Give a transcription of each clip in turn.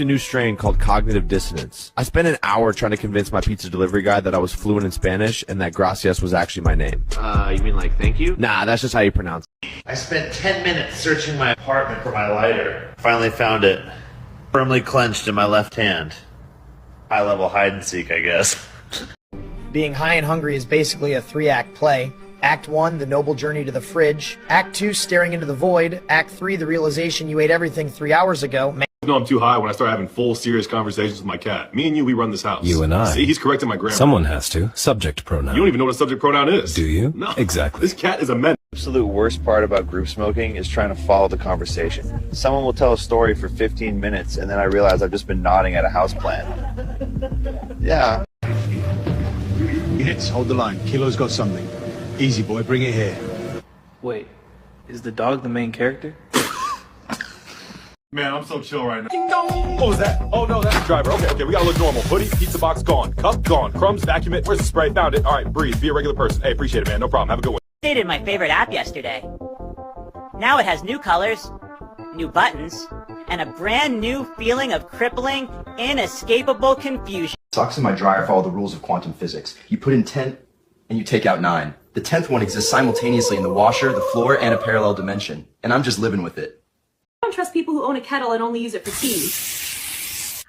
a new strain called cognitive dissonance. I spent an hour trying to convince my pizza delivery guy that I was fluent in Spanish and that gracias was actually my name. You mean like thank you? Nah, that's just how you pronounce it. I spent 10 minutes searching my apartment for my lighter. Finally found it. Firmly clenched in my left hand. High-level hide-and-seek, I guess. Being High and Hungry is basically a 3-act play. Act 1, the noble journey to the fridge. Act 2, staring into the void. Act 3, the realization you ate everything 3 hours ago. I know I'm too high when I start having full, serious conversations with my cat. Me and you, we run this house. You and I. See, he's correcting my grammar. Someone has to. Subject pronoun. You don't even know what a subject pronoun is. Do you? No. Exactly. This cat is a menace. Absolute worst part about group smoking is trying to follow the conversation. Someone will tell a story for 15 minutes and then I realize I've just been nodding at a houseplant. Yeah. Units, hold the line. Kilo's got something. Easy, boy, bring it here. Wait, is the dog the main character? Man, I'm so chill right now. What was that? Oh no, that's the driver. Okay, we gotta look normal. Hoodie, pizza box gone. Cup gone. Crumbs, vacuum it. Where's the spray? Found it. All right, breathe. Be a regular person. Hey, appreciate it, man. No problem. Have a good one. Updated my favorite app yesterday. Now it has new colors, new buttons, and a brand new feeling of crippling, inescapable confusion. Socks in my dryer follow the rules of quantum physics. You put in 10 and you take out 9. The 10th one exists simultaneously in the washer, the floor, and a parallel dimension. And I'm just living with it. I don't trust people who own a kettle and only use it for tea.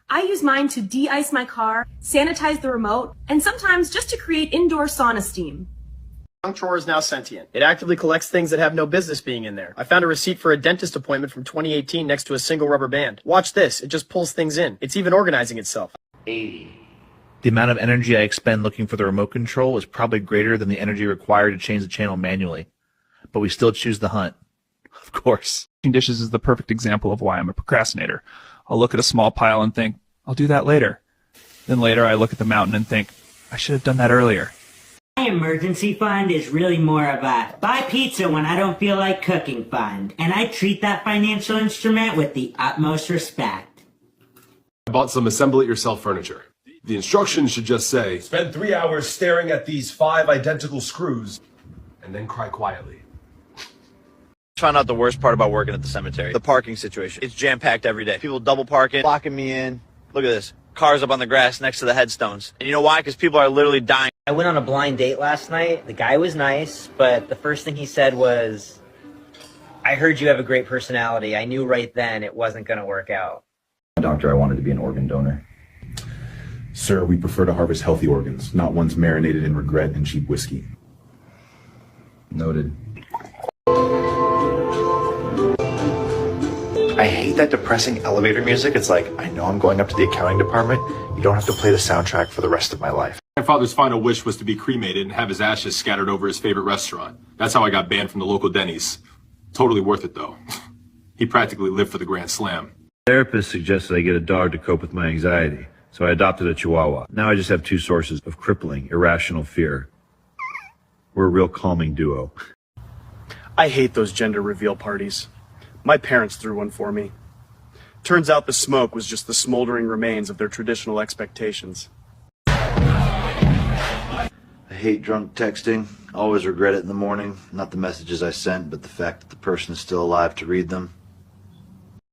I use mine to de-ice my car, sanitize the remote, and sometimes just to create indoor sauna steam. The junk drawer is now sentient. It actively collects things that have no business being in there. I found a receipt for a dentist appointment from 2018 next to a single rubber band. Watch this. It just pulls things in. It's even organizing itself. 80. The amount of energy I expend looking for the remote control is probably greater than the energy required to change the channel manually. But we still choose the hunt. Of course. Dishes is the perfect example of why I'm a procrastinator. I'll look at a small pile and think, I'll do that later. Then later I look at the mountain and think, I should have done that earlier. My emergency fund is really more of a buy pizza when I don't feel like cooking fund. And I treat that financial instrument with the utmost respect. I bought some assemble-it-yourself furniture. The instructions should just say, spend 3 hours staring at these 5 identical screws, and then cry quietly. Found out the worst part about working at the cemetery. The parking situation. It's jam-packed every day. People double parking, blocking me in. Look at this. Cars up on the grass next to the headstones. And you know why? Because people are literally dying. I went on a blind date last night. The guy was nice, but the first thing he said was, I heard you have a great personality. I knew right then it wasn't going to work out. Doctor, I wanted to be an organ donor. Sir, we prefer to harvest healthy organs, not ones marinated in regret and cheap whiskey. Noted. I hate that depressing elevator music. It's like, I know I'm going up to the accounting department. You don't have to play the soundtrack for the rest of my life. My father's final wish was to be cremated and have his ashes scattered over his favorite restaurant. That's how I got banned from the local Denny's. Totally worth it, though. He practically lived for the Grand Slam. Therapist suggested I get a dog to cope with my anxiety, so I adopted a Chihuahua. Now I just have 2 sources of crippling, irrational fear. We're a real calming duo. I hate those gender reveal parties. My parents threw one for me. Turns out the smoke was just the smoldering remains of their traditional expectations. I hate drunk texting. Always regret it in the morning. Not the messages I sent, but the fact that the person is still alive to read them.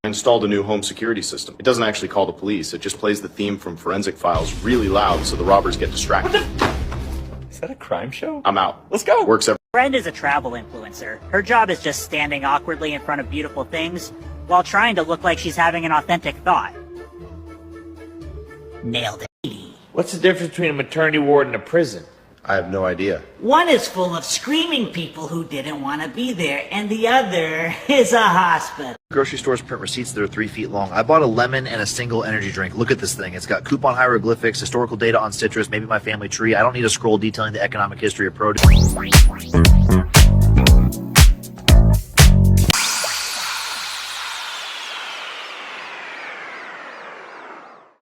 I installed a new home security system. It doesn't actually call the police. It just plays the theme from Forensic Files really loud so the robbers get distracted. Is that a crime show? I'm out. Let's go. Works every... Friend is a travel influencer. Her job is just standing awkwardly in front of beautiful things while trying to look like she's having an authentic thought. Nailed it. What's the difference between a maternity ward and a prison? I have no idea. One is full of screaming people who didn't want to be there, and the other is a hospital. Grocery stores print receipts that are 3 feet long. I bought a lemon and a single energy drink. Look at this thing. It's got coupon hieroglyphics, historical data on citrus, maybe my family tree. I don't need a scroll detailing the economic history of produce.